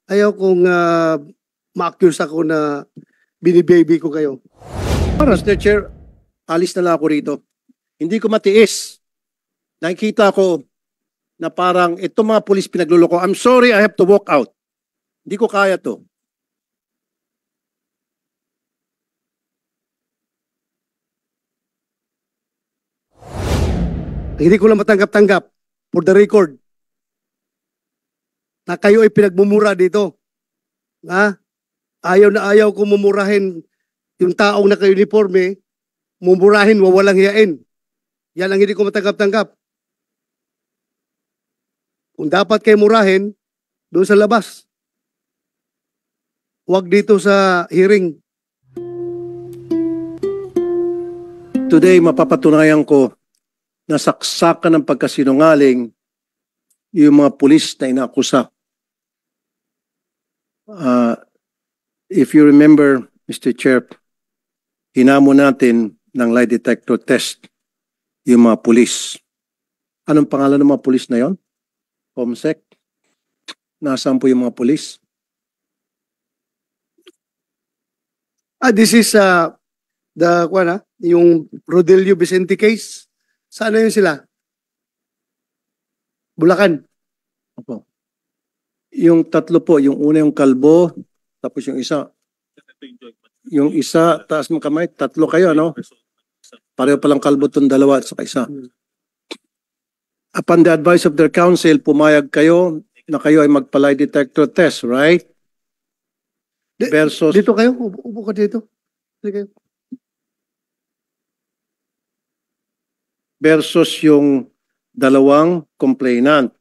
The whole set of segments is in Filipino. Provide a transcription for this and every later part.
Ayaw kong ma-accuse ako na binibaby ko kayo. Mr. Chair, alis na lang ako rito. Hindi ko matiis. Nakikita ko na parang itong mga pulis pinagluloko. I'm sorry, I have to walk out. Hindi ko kaya to. Hindi ko lang matanggap-tanggap, for the record, na kayo ay pinagmumura dito. Ha? Ayaw na ayaw ko mumurahin yung taong naka-uniforme, mumurahin, wawalang hiyain. Yan ang hindi ko matanggap-tanggap. Kung dapat kayo murahin, doon sa labas. Huwag dito sa hearing. Today, mapapatunayan ko na saksakan ng pagkasinungaling yung mga pulis na inakusa. If you remember, Mr. Chair, hinamon natin ng lie detector test yung mga pulis. Anong pangalan ng mga pulis na yon? Comsec? Nasaan po yung mga pulis? This is yung Rodelio Vicente case. Saan na yun sila? Bulacan. Opo. Yung tatlo po, yung una yung kalbo, tapos yung isa, taas mo kamay, tatlo kayo, no? Pareho palang kalbo itong dalawa at saka isa. Upon the advice of their counsel, pumayag kayo na kayo ay magpa-lie detector test, right? Versus Dito kayo? Upo ka dito. Dito kayo. versus yung dalawang complainant.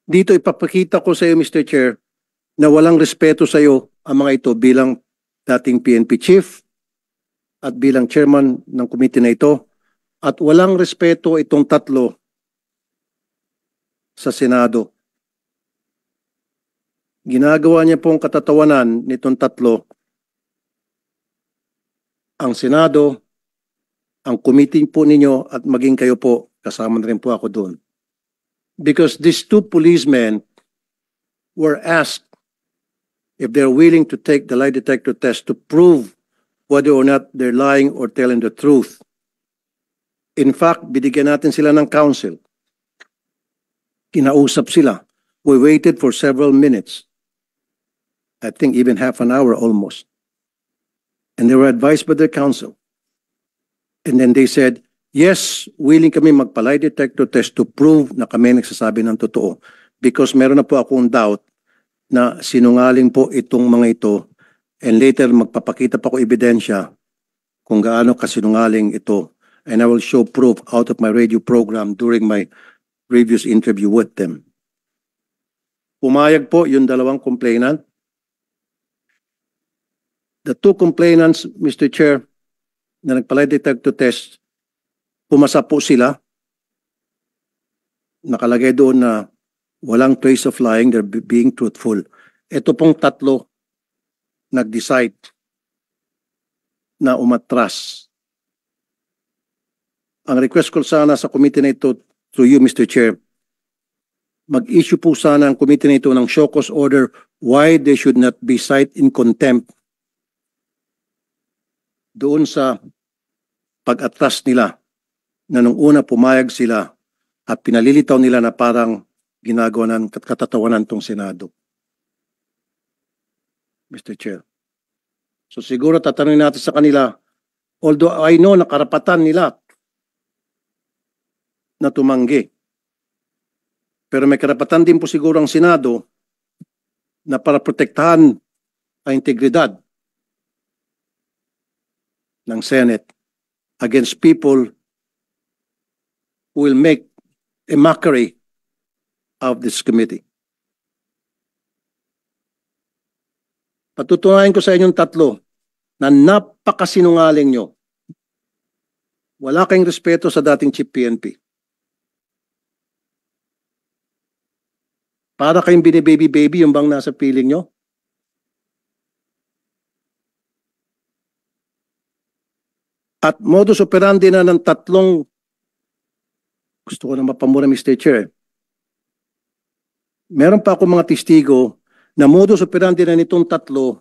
Dito ipapakita ko sa iyo, Mr. Chair, na walang respeto sa iyo ang mga ito bilang dating PNP chief at bilang chairman ng committee na ito, at walang respeto itong tatlo sa Senado. Ginagawa niya pong katatawanan nitong tatlo ang Senado, ang committee po ninyo, at maging kayo po, kasama na rin po ako doon. Because these two policemen were asked if they're willing to take the lie detector test to prove whether or not they're lying or telling the truth. In fact, binigyan natin sila ng counsel. Kinausap sila. We waited for several minutes. I think even half an hour almost. And they were advised by their counsel. And then they said, yes, willing kami magpa-lie detector test to prove na kami nagsasabi ng totoo. Because meron na po akong doubt na sinungaling po itong mga ito, and later magpapakita pa ko ebidensya kung gaano kasinungaling ito. And I will show proof out of my radio program during my previous interview with them. Pumayag po yung dalawang complainant. The two complainants, Mr. Chair, na nagpa-lie detector test, pumasa po sila. Nakalagay doon na walang trace of lying, they're being truthful. Ito pong tatlo nag-decide na umatras. Ang request ko sana sa committee na ito, through you, Mr. Chair, mag-issue po sana ang committee na ito ng show cause order why they should not be cited in contempt doon sa pag-atras nila na nung una pumayag sila at pinalilitaw nila na parang ginagawa ng katatawanan tong Senado. Mr. Chair. So siguro tatanungin natin sa kanila, although I know na karapatan nila na tumanggi, pero may karapatan din po siguro ang Senado na para protektahan ang integridad ng Senate against people who will make a mockery of this committee. Patutunayan ko sa inyong tatlo na napakasinungaling nyo. Wala kayong respeto sa dating Chief PNP. Para kayong binibaby-baby yung bang nasa piling nyo? At modus operandi na ng tatlong, gusto ko na mapamura, Mr. Chair, Meron pa ako mga testigo na modus operandi na nitong tatlo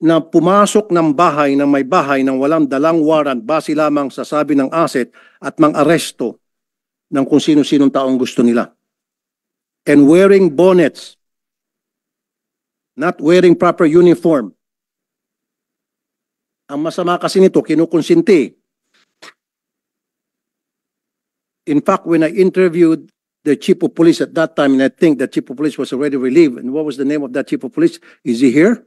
na pumasok ng bahay ng may bahay ng walang dalang warrant base lamang sa sabi ng asset at mang-aresto ng kung sino-sinong taong gusto nila. And wearing bonnets, not wearing proper uniform. Ang masama kasi nito, kinukonsinti. In fact, when I interviewed the chief of police at that time, and I think the chief of police was already relieved, and what was the name of that chief of police? Is he here?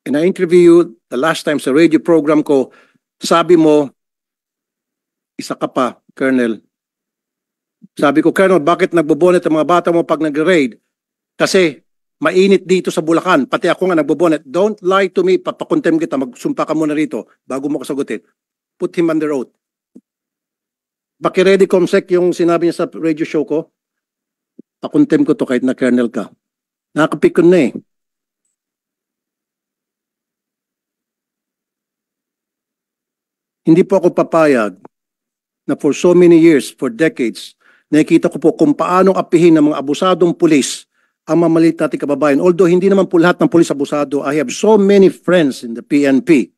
And I interviewed the last time sa radio program ko, sabi mo, isa ka pa, Colonel. Sabi ko, Colonel, bakit nagbobonet ang mga bata mo pag nag-raid? Kasi mainit dito sa Bulacan. Pati ako nga nagbobonet. Don't lie to me. Papakontem kita. Magsumpa ka muna rito bago mo kasagutin. Put him under oath. Baki-ready, Comsec, yung sinabi niya sa radio show ko. Pakontem ko to kahit na Colonel ka. Nakapikon na eh. Hindi po ako papayag na for so many years, for decades, nakikita ko po kung paanong apihin ng mga abusadong pulis ang mamalit nating kababayan. Although hindi naman po lahat ng pulis abusado, I have so many friends in the PNP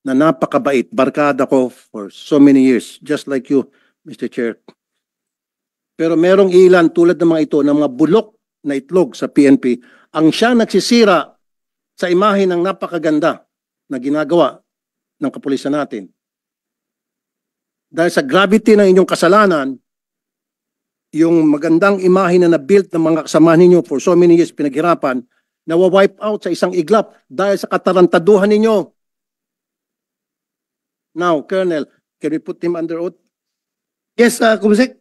na napakabait. Barkada ko for so many years, just like you, Mr. Chair. Pero merong ilan tulad ng mga ito, ng mga bulok na itlog sa PNP, ang siya nagsisira sa imahe ng napakaganda na ginagawa ng kapulisan natin. Dahil sa gravity ng inyong kasalanan, yung magandang imahe na na-built ng mga kasama ninyo for so many years pinaghirapan, nawa-wipe out sa isang iglap dahil sa katarantaduhan ninyo. Now, Colonel, can we put him under oath? Yes, Kumsek,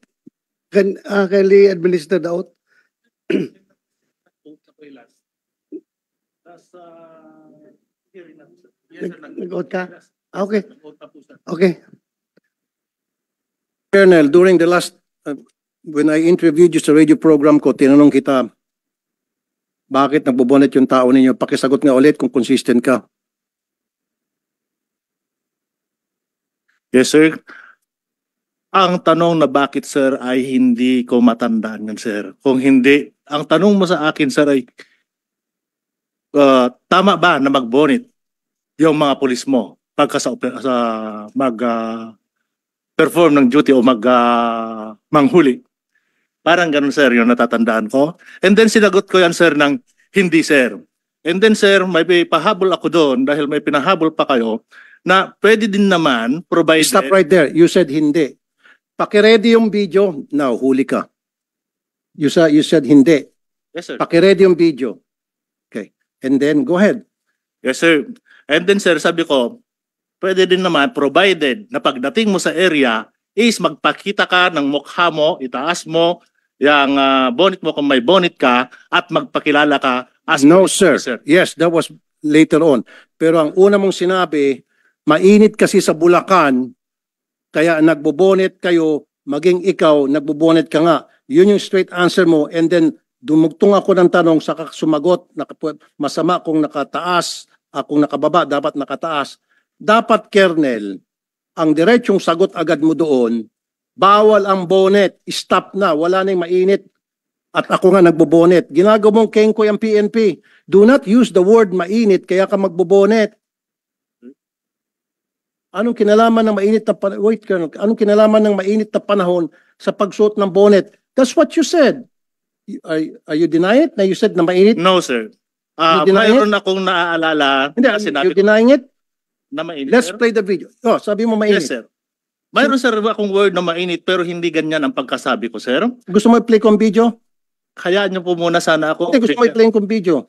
kindly administer the oath. Nag-oath ka? Okay. Okay. Colonel, during the last, when I interviewed you sa radio program ko, tinanong kita, bakit nagbobonet yung tao ninyo? Pakisagot nga ulit kung consistent ka. Yes, sir. Ang tanong na bakit, sir, ay hindi ko matandaan yan, sir. Kung hindi, ang tanong mo sa akin, sir, ay tama ba na magbonit yung mga pulis mo pagka perform ng duty o manghuli? Parang ganun, sir, yung natatandaan ko. And then sinagot ko yan, sir, ng hindi, sir. And then, sir, may pahabol ako doon dahil may pinahabol pa kayo na pwede din naman provided... Stop right there. You said hindi. Pakiready yung video. Now, huli ka. You said hindi. Yes, sir. Pakiready yung video. Okay. And then, go ahead. Yes, sir. And then, sir, sabi ko, pwede din naman provided na pagdating mo sa area is magpakita ka ng mukha mo, itaas mo, yung bonnet mo kung may bonnet ka at magpakilala ka as No, police sir. officer. Yes, that was later on. Pero ang una mong sinabi, mainit kasi sa Bulacan, kaya nagbobonet kayo, maging ikaw, nagbobonet ka nga. Yun yung straight answer mo. And then, dumugtong ako ng tanong, saka sumagot, masama kung nakataas, kung nakababa, dapat nakataas. Dapat, Colonel, ang diretsong sagot agad mo doon, bawal ang bonnet, stop na, wala nang mainit. At ako nga nagbobonet. Ginagawa mong kengkoy ang PNP. Do not use the word mainit, kaya ka magbobonet. Anong kinalaman ng mainit na panahon? Wait, Colonel. Anong kinalaman ng mainit na panahon sa pagsuot ng bonnet? That's what you said. Are you denying it? Na you said na mainit? No, sir. You deny Mayroon akong naaalala Hindi, na sinabi you denying it? na mainit. Let's sir. play the video. Oh, sabi mo mainit. Yes, sir. Mayroon, sir, akong word na mainit pero hindi ganyan ang pagkasabi ko, sir. Gusto mo i-play kong video? Hayaan niyo po muna sana ako. Hindi, gusto mo i-play kong video.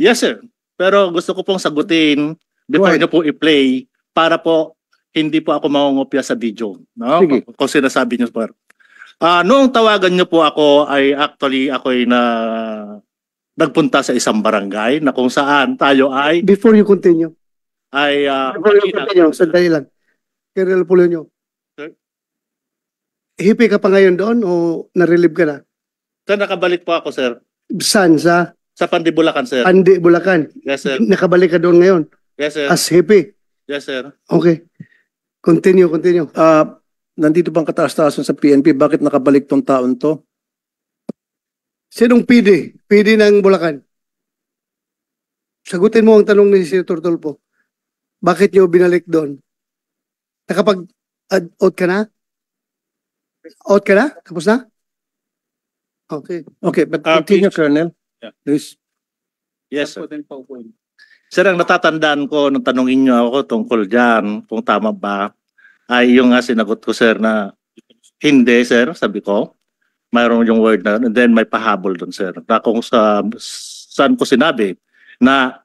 Yes, sir. Pero gusto ko pong sagutin before ahead. niyo po i-play para po hindi po ako mangungopya sa video. No? Sige. Kung sinasabi niyo, sir. Noong tawagan niyo po ako ay actually ako'y nagpunta sa isang barangay na kung saan tayo ay Before you continue. Before you continue, sandali lang. Colonel Pulonyo. Sir? Hipi ka pa ngayon doon o na-relieve ka na? Sir, nakabalik po ako, sir. Saan? Sa Sa Pandibulacan, sir. Andi, Bulacan. Yes, sir. Nakabalik ka doon ngayon. Yes, sir. As hippie. Yes, sir. Okay. Continue. nandito bang kataas-taasan sa PNP? Bakit nakabalik tong taon to? Sinong PD? PD ng Bulacan. Sagutin mo ang tanong ni Senator Tulfo. Bakit niyo binalik doon? Nakapag-out ka na? Out ka na? Tapos na? Okay. Okay, but Ah, continue, please. Colonel. Yeah. Please. Yes, sir. Sir, ang natatandaan ko nung tanongin niyo ako tungkol dyan, kung tama ba, ay yung nga sinagot ko, sir, na hindi, sir, sabi ko. Mayroon yung word na, and then may pahabol doon, sir. Na kung saan ko sinabi na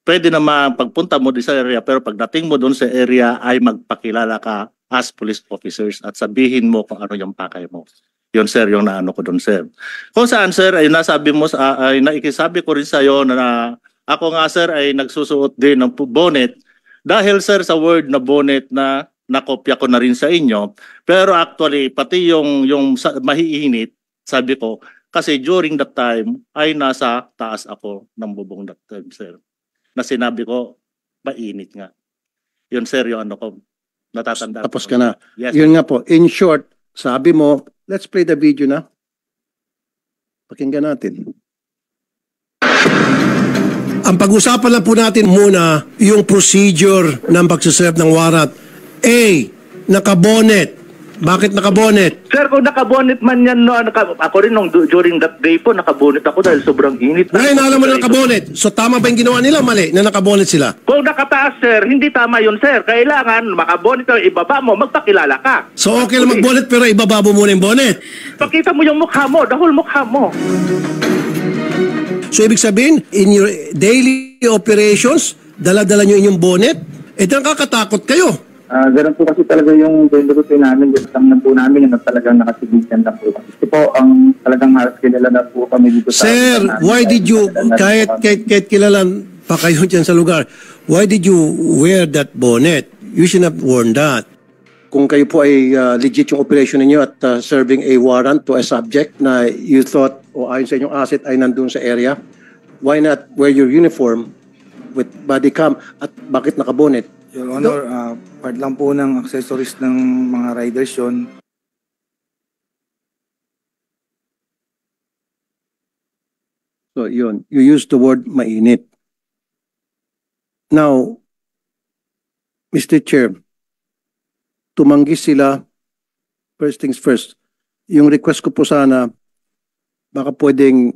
pwede naman pagpunta mo sa area, pero pagdating mo doon sa area ay magpakilala ka as police officers at sabihin mo kung ano yung pakay mo. Yun, sir, yung naano ko doon, sir. Kung saan, sir, ay nasabi mo, ay naikisabi ko rin sa'yo na ako nga, sir, ay nagsusuot din ng bonnet dahil, sir, sa word na bonnet na nakopya ko na rin sa inyo. Pero actually, pati yung mahiinit, sabi ko, kasi during that time ay nasa taas ako ng bubong that time, sir. Na sinabi ko, mainit nga. Yun, sir, yung ano ko, natatandaan. Tapos ko. ka na. Yes. Yun nga po, in short, sabi mo, let's play the video na. Pakinggan natin. Ang pag-usapan lang po natin muna yung procedure ng pagsaserve ng warrant. A, nakabonet. Bakit nakabonet? Sir, kung nakabonet man yan, no, ako rin during that day po, nakabonet ako dahil sobrang init. Ngayon, alam mo na nakabonet. So tama ba yung ginawa nila? Mali, na nakabonet sila. Kung nakataas, sir, hindi tama yun, sir. Kailangan makabonet ka, ibaba mo, magpakilala ka. So okay lang magbonet pero ibaba mo muna yung bonet. Pakita mo yung mukha mo, the whole mukha mo. So ibig sabihin, in your daily operations, dala-dala nyo inyong bonet, nakakatakot kayo. Ganun po kasi talaga yung routine namin, yung po namin yung talagang nakasibigan na po. Kasi po, ang talagang halos kilala na po kami dito sa... Sir, why did you, kahit kilala pa kayo dyan sa lugar, why did you wear that bonnet? You should have worn that. Kung kayo po ay legit yung operation ninyo at serving a warrant to a subject na you thought o ayon sa inyong asset ay nandun sa area, why not wear your uniform with body cam at bakit nakabonet? Your Honor, part lang po ng accessories ng mga riders yun. So yun, you use the word mainit. Now, Mr. Chair, tumanggi sila, first things first, yung request ko po sana, baka pwedeng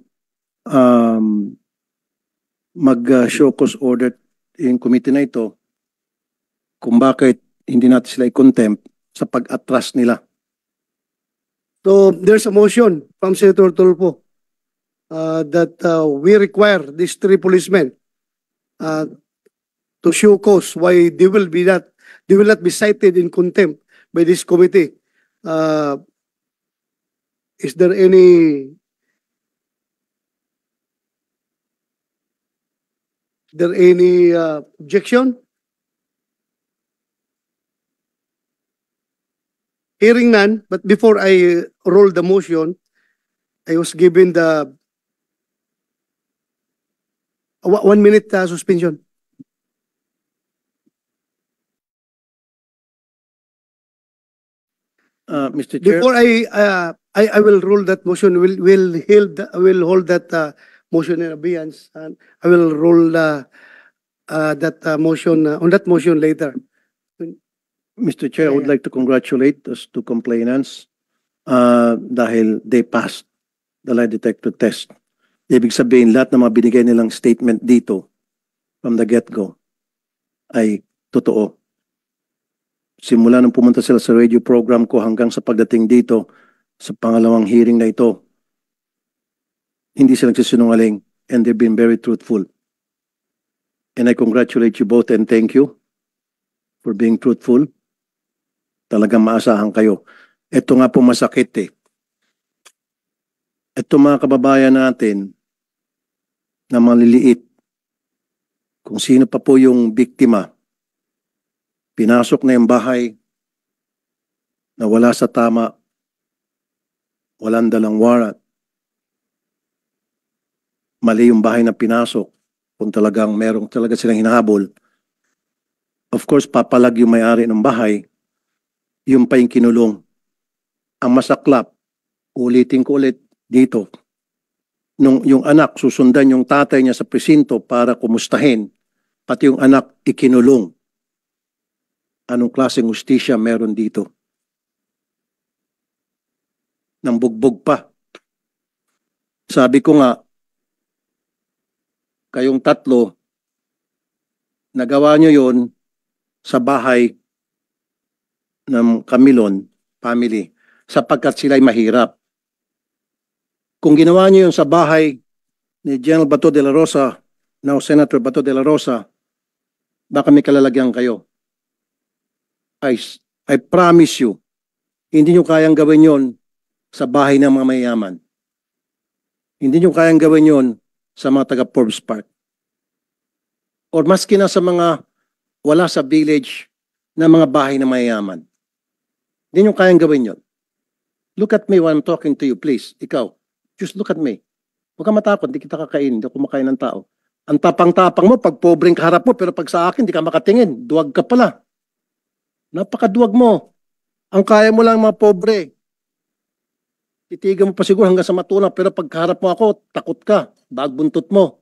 mag-show cause order yung committee na ito kung bakit hindi natin sila i-contempt sa pag-atras nila. So there's a motion from Senator Tulfo that we require these 3 policemen to show cause why they will not be cited in contempt by this committee. Is there any objection? Hearing none, but before I roll the motion, I was given the 1 minute suspension. Mr. Chair, Before I will roll that motion, will hold that motion in abeyance, and I will roll that motion on that motion later. Mr. Chair, I would like to congratulate those 2 complainants dahil they passed the lie detector test. Ibig sabihin, lahat ng mga binigay nilang statement dito from the get-go ay totoo. Simula nung pumunta sila sa radio program ko hanggang sa pagdating dito sa pangalawang hearing na ito, hindi sila nagsisinungaling and they've been very truthful. And I congratulate you both and thank you for being truthful. Talagang maasahan kayo. Ito nga po masakit eh. Ito mga kababayan natin na maliliit, kung sino pa po yung biktima, pinasok na yung bahay na wala sa tama, walang dalang warrant. Mali yung bahay na pinasok kung talagang merong talaga silang hinahabol. Of course, papalag yung may-ari ng bahay. yung pa yung kinulong. Ang masaklap, ulitin ko ulit dito, nung yung anak susundan yung tatay niya sa presinto para kumustahin, pati yung anak ikinulong. Anong klaseng hustisya meron dito? Nang bugbog pa. Sabi ko nga, kayong tatlo, nagawa nyo yon sa bahay ng Camilon family sapagkat sila'y mahirap. Kung ginawa nyo yun sa bahay ni General Bato de la Rosa, now Senator Bato de la Rosa, baka may kalalagyan kayo. I promise you, hindi nyo kayang gawin yon sa bahay ng mga mayayaman. Hindi nyo kayang gawin yon sa mga taga Forbes Park. Or maski na sa mga wala sa village na mga bahay na mayayaman. Hindi nyo kayang gawin yon. Look at me when I'm talking to you, please. Ikaw, just look at me. Huwag ka matakot, hindi kita kakain, hindi ako kumakain ng tao. Ang tapang-tapang mo, pag pobreng kaharap mo, pero pag sa akin, hindi ka makatingin. Duwag ka pala. Napakaduwag mo. Ang kaya mo lang mga pobre. Titigan mo pa siguro hanggang sa matuna, pero pag kaharap mo ako, takot ka. Bagbuntot mo.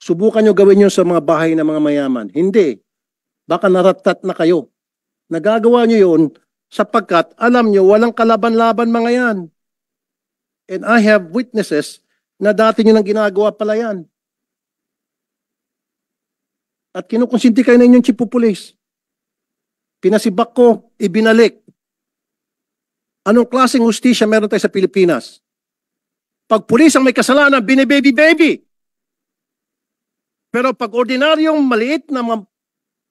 Subukan nyo gawin nyo sa mga bahay ng mga mayaman. Hindi. Baka naratat na kayo. Nagagawa nyo yun sapagkat alam nyo walang kalaban-laban mga yan. And I have witnesses na dati nyo nang ginagawa pala yan. At kinukonsinti kayo na inyong chief of police. Pinasibak ko, ibinalik. Anong klaseng hustisya meron tayo sa Pilipinas? Pag pulis ang may kasalanan, binibaby-baby. Pero pag ordinaryong maliit na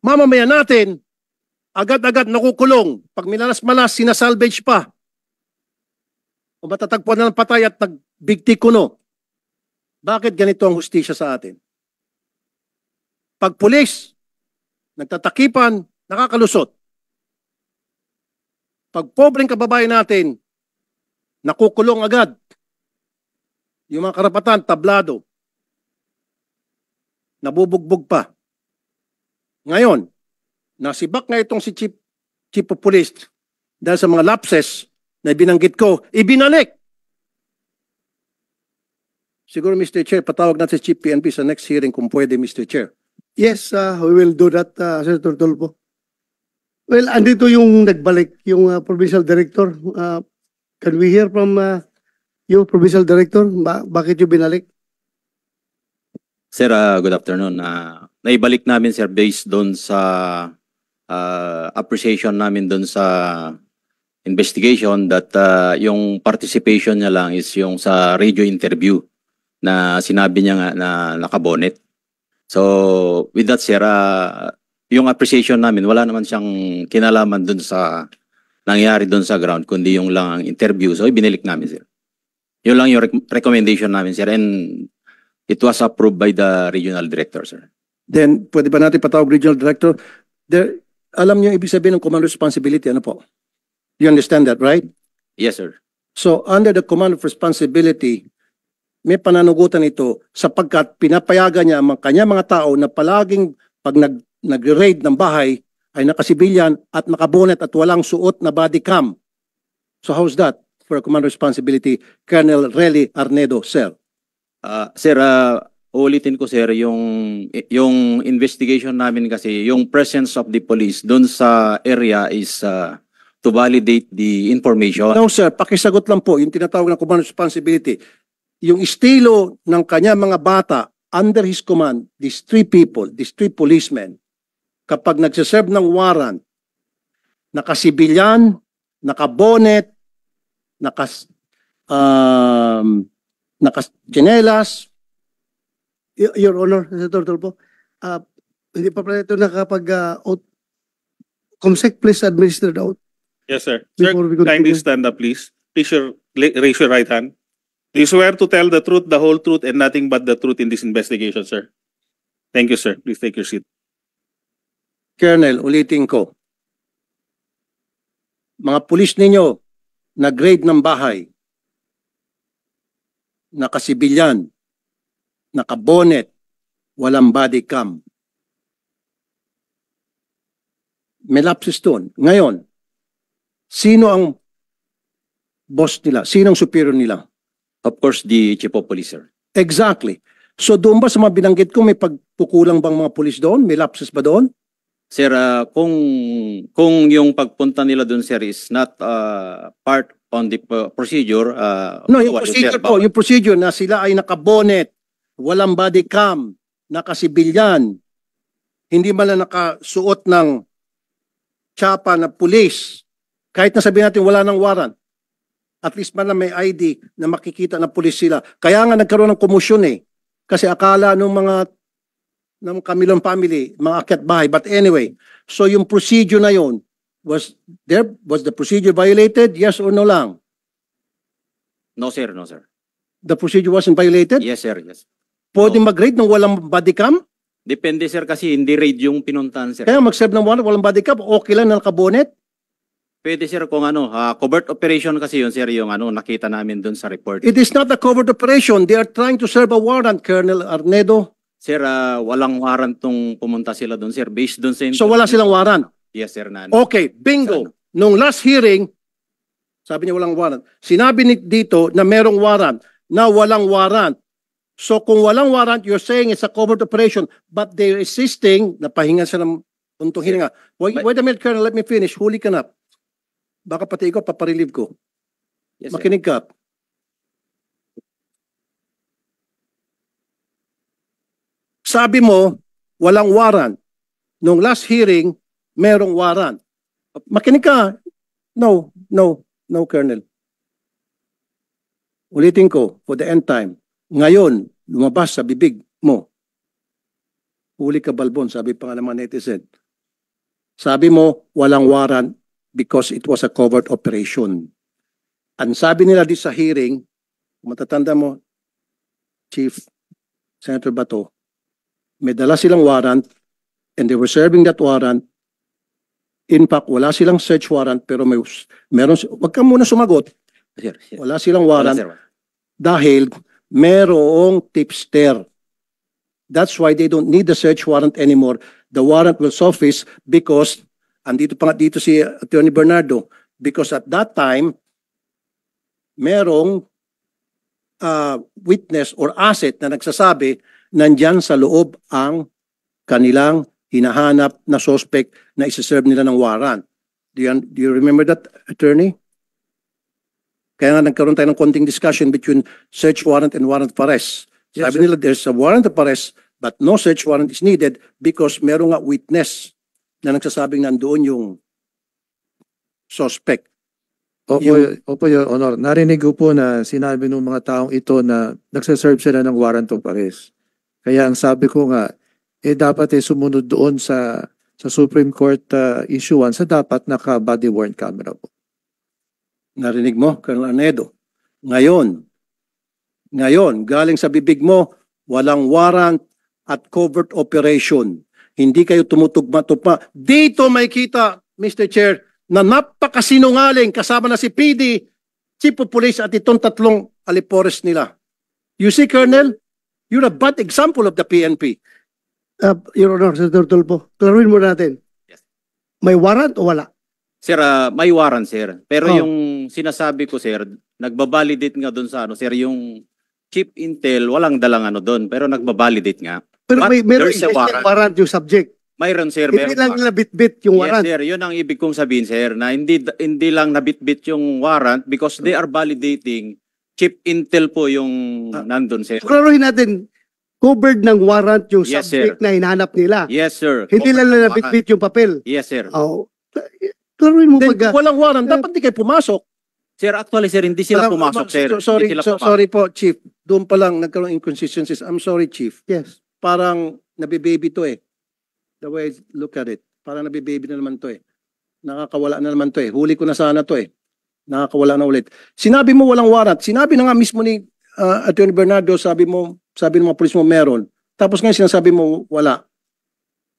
mamamayan natin, agad-agad nakukulong. Pag minalas-malas, sinasalvage pa. O matatagpuan na ng patay at nagbigti kuno. Bakit ganito ang hustisya sa atin? Pag pulis, nagtatakipan, nakakalusot. Pag pobreng kababayan natin, nakukulong agad. Yung mga karapatan, tablado. Nabubugbog pa. Ngayon, nasibak nga itong si Chief of Police dahil sa mga lapses na binanggit ko, ibinalik. Siguro, Mr. Chair, patawag natin si Chief PNP sa next hearing kung pwede, Mr. Chair. Yes, we will do that, Senator Tulfo. Well, andito yung nagbalik, yung provincial director. Can we hear from you, provincial director? Bakit yung binalik? Sir, good afternoon. Naibalik namin, sir, based doon sa appreciation namin doon sa investigation that yung participation niya lang is yung sa radio interview na sinabi niya nga na nakabonet. So, with that, sir, yung appreciation namin, wala naman siyang kinalaman doon sa nangyari doon sa ground, kundi yung lang ang interview. So, ibinilik namin, sir. Yun lang yung recommendation namin, sir. And it was approved by the regional director, sir. Then, pwede ba natin patawag regional director? Alam niyo ibig sabihin ng command responsibility, ano po? You understand that, right? Yes, sir. So, under the command of responsibility, may pananugutan ito sapagkat pinapayagan niya ang kanya mga tao na palaging pag nag-raid ng bahay ay nakasibilyan at nakabonet at walang suot na body cam. So how's that for a command responsibility? Colonel Relly Arnedo, sir. Sir, ulitin ko, sir, yung investigation namin kasi, yung presence of the police doon sa area is to validate the information. No, sir, pakisagot lang po yung tinatawag na command responsibility. Yung estilo ng kanya mga bata under his command, these three people, these three policemen, kapag nagsiserve ng warrant, nakasibilyan, nakabonet, nakachinelas. Your Honor, Senator Tulfo, hindi pa pala ito nakapag-oath. Comsec, please administer the oath. Yes, sir. Sir, Before we continue. kindly stand up, please. Please raise your right hand. Do you swear to tell the truth, the whole truth, and nothing but the truth in this investigation, sir? Thank you, sir. Please take your seat. Colonel, ulitin ko. Mga pulis ninyo, nag-raid ng bahay, nakasibilyan, nakabonet, walang body cam. May lapses doon. Ngayon, sino ang boss nila? Sino ang superior nila? Of course, the chief of police, sir. Exactly. So doon ba sa mga binanggit ko, may pagkukulang bang mga pulis doon? May lapses ba doon? Sir, kung yung pagpunta nila doon, sir, is not part on the procedure. No, yung what, procedure sir, po, yung procedure na sila ay nakabonet, walang body cam, nakasibilyan, hindi man lang nakasuot ng tsapa na pulis, kahit na sabihin natin wala ng warrant, at least man lang may ID na makikita na pulis sila. Kaya nga nagkaroon ng komosyon eh. Kasi akala ng Camilon family, mga akyat bahay. But anyway, so yung procedure na yon, was the procedure violated? Yes or no lang? No, sir, no, sir. The procedure wasn't violated? Yes, sir, yes. Pwede mag-raid nung walang body cam? Depende, sir, kasi hindi raid yung pinuntahan, sir. Kaya mag-serve ng warrant, walang body cam, okay lang na nakabonet? Pwede, sir, kung covert operation kasi yun, sir, yung nakita namin doon sa report. It is not a covert operation. They are trying to serve a warrant, Colonel Arnedo. Sir, walang warrant nung pumunta sila doon, sir. Based doon sa... So wala silang warrant? Yes, sir. Okay, bingo. Nung last hearing, sabi niya walang warrant. Sinabi dito na merong warrant, na walang warrant. So kung walang warrant, you're saying it's a covert operation, but they're insisting, napahinga sila ng puntong hiringa. Wait a minute, Colonel, let me finish. Huli ka na. Baka pati ikaw, paparelieve ko. Yes, sir. Makinig ka. Sabi mo, walang warrant. Nung last hearing, merong warrant. Makinig ka. No, Colonel. Ulitin ko, for the end time. Ngayon, lumabas sa bibig mo. Huli ka, Balbon, sabi pa nga ng mga netizen. Sabi mo, walang warrant because it was a covert operation. Ang sabi nila di sa hearing, matatanda mo, Chief Senator Bato, may dala silang warrant and they were serving that warrant. In fact, wala silang search warrant pero meron, wag ka muna sumagot. Sir, sir. Wala silang Wala, warrant sir. dahil merong tipster. That's why they don't need the search warrant anymore. The warrant will surface because, andito pa nga dito si Attorney Bernardo, because at that time, merong witness or asset na nagsasabi nandyan sa loob ang kanilang hinahanap na suspect na isa-serve nila ng warrant. Do you remember that, Attorney? Kaya nga nagkaroon tayo ng konting discussion between search warrant and warrant of arrest. Yes, Sabi nila there's a warrant of arrest but no search warrant is needed because merong nga witness na nagsasabing nandoon yung suspect. Opo, Your Honor. Narinig ko po na sinabi ng mga taong ito na nagsaserve sila ng warrant of arrest. Kaya ang sabi ko nga, dapat sumunod doon sa Supreme Court issuance sa dapat naka-body worn camera po. Narinig mo, Colonel Arnedo. Ngayon, galing sa bibig mo, walang warrant at covert operation. Hindi kayo tumutugma-tugma. Dito may kita, Mr. Chair, na napakasinungaling kasama na si PD, Chief of Police at itong tatlong alipores nila. You see, Colonel, you're a bad example of the PNP. Your Honor, Senator Tulfo, klaruin mo natin. Yes. May warrant o wala? Sir, may warrant, sir. Pero Oh. yung sinasabi ko, sir, nagbabalidate nga doon sa sir, yung Chief Intel, walang dalang doon, pero nagbabalidate nga. Pero But meron there's a existing warrant. warrant yung subject. Mayroon, sir. Hindi Meron lang pa. nila bit-bit yung warrant. Yes, sir. Yun ang ibig kong sabihin, sir, na hindi lang nabitbit yung warrant because they are validating Chief Intel po yung nandun, sir. So, klaruhin natin, covered ng warrant yung Yes, subject na hinahanap nila. Yes, sir. Hindi lang nila Warrant. bit-bit yung papel. Yes, sir. Oh, klaruhin mo Then, pag... walang warrant, dapat di kayo pumasok. Sir, actually, sir, hindi sila pumasok, sir. Sorry, Hindi sila pumasok. sorry po, Chief. Doon pa lang nagkaroon inconsistencies. I'm sorry, Chief. Yes. Parang nabibaby to eh. The way I look at it. Parang nabibaby na naman to eh. Nakakawala na naman to eh. Huli ko na sana to eh. Nakakawala na ulit. Sinabi mo walang warrant. Sinabi na nga mismo ni Attorney Bernardo, sabi ng mga pulis mo meron. Tapos ngayon sinasabi mo wala.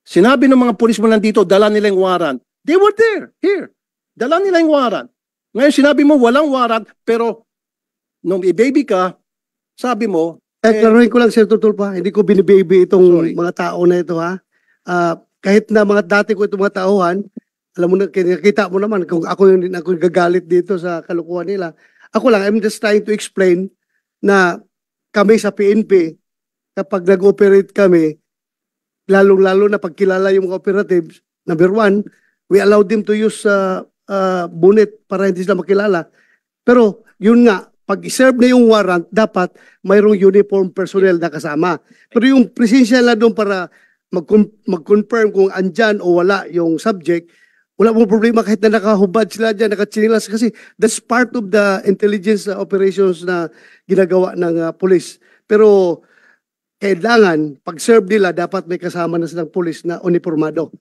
Sinabi ng mga pulis mo nandito, dala nila yung warrant. They were there, here. Dala nila yung warrant. Ngayon sinabi mo walang warrant, pero nung i-baby ka, sabi mo, Klaruhin ko lang, Senator Tulfo, hindi ko binibaby itong Sorry. mga tao na ito, ha? Kahit na mga dati ko itong mga tauhan, Alam mo na, nakita mo naman kung ako yung gagalit dito sa kalukuhan nila. Ako lang, I'm just trying to explain na kami sa PNP, kapag nag-operate kami, lalong-lalo na pagkilala yung mga operatives, number one, we allow them to use bonnet para hindi sila makilala. Pero yun nga, pag i-serve na yung warrant, dapat mayroong uniform personnel na kasama. Pero yung presensya na doon para mag-confirm kung andyan o wala yung subject, wala mong problema kahit na nakahubad sila dyan, nakatsinilas, kasi that's part of the intelligence operations na ginagawa ng police. Pero kailangan, pag-serve nila, dapat may kasama na silang police na uniformado.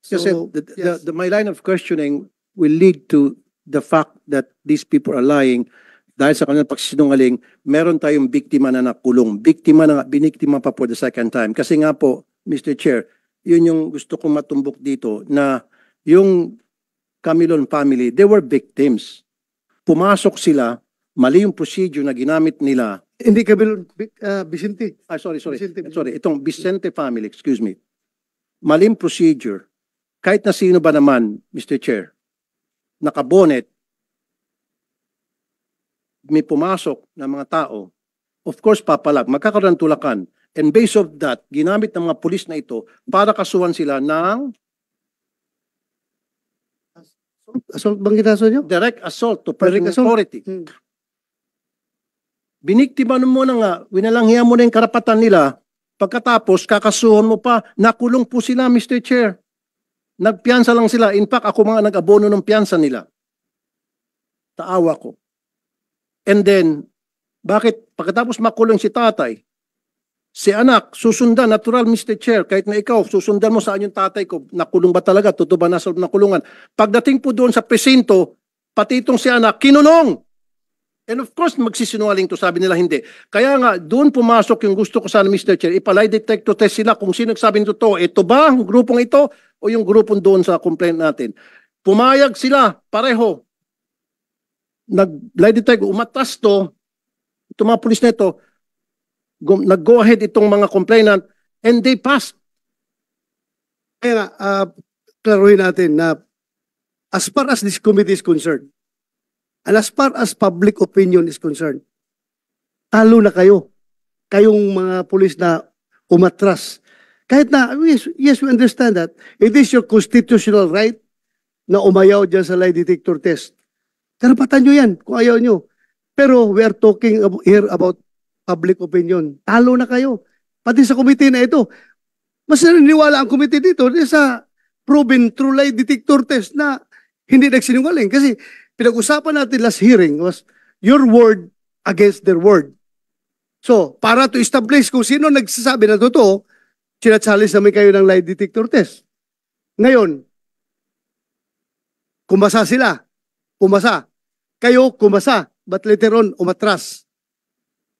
Kasi yes. my line of questioning will lead to the fact that these people are lying dahil sa kanilang pagsisinungaling, meron tayong biktima na nakulong. Biniktima pa for the second time. Kasi nga po, Mr. Chair, yun yung gusto kong matumbok dito na yung Camilon family, they were victims. Pumasok sila, mali yung procedure na ginamit nila. Hindi Camilon, Vicente. Sorry. Vicente. Sorry, itong Vicente family, excuse me. Maling procedure. Kahit na sino ba naman, Mr. Chair, nakabonet, may pumasok na mga tao, of course, papalag, magkakaroon ng tulakan. And based of that, ginamit ng mga pulis na ito para kasuhan sila ng Assault bang ginaso nyo? direct assault to Direct personal assault? authority. Biniktima mo na nga, winalanghiya mo na yung karapatan nila, pagkatapos kakasuhan mo pa, nakulong po sila, Mr. Chair. Nagpiyansa lang sila. In fact, ako mga nag-abono ng piyansa nila. Taawa ko. And then, bakit pagkatapos makulong si tatay, si anak, susundan, natural Mr. Chair, kahit na ikaw, susundan mo saan yung tatay ko, nakulong ba talaga, totoo ba nasa loob ng kulungan. Pagdating po doon sa presinto, pati itong si anak, kinunong. And of course, magsisinungaling to, sabi nila hindi. Kaya nga, doon pumasok yung gusto ko sana, Mr. Chair, ipalay detector test sila kung sino nagsabi ng totoo. Ito ba, yung grupong ito, o yung grupong doon sa complaint natin. Pumayag sila, pareho. Nag-lie detector, umatas to, itong mga pulis na ito, nag-go ahead itong mga complainant and they passed. Kaya nga, klaruhin natin na as far as this committee is concerned, and as far as public opinion is concerned, talo na kayo. Kayong mga pulis na umatras. Kahit na, yes, we understand that. It is your constitutional right na umayaw dyan sa lie detector test. Karapatan nyo yan kung ayaw nyo. Pero we are talking here about public opinion. Talo na kayo. Pati sa committee na ito. Mas naniniwala ang committee dito sa proven true lie detector test na hindi nagsinungaling. Kasi pinag-usapan natin last hearing was your word against their word. So, para to establish kung sino nagsasabi na totoo, sinasalis namin kayo ng lie detector test. Ngayon, kumasa sila. Kumasa. Kayo, kumasa. But later on, umatras.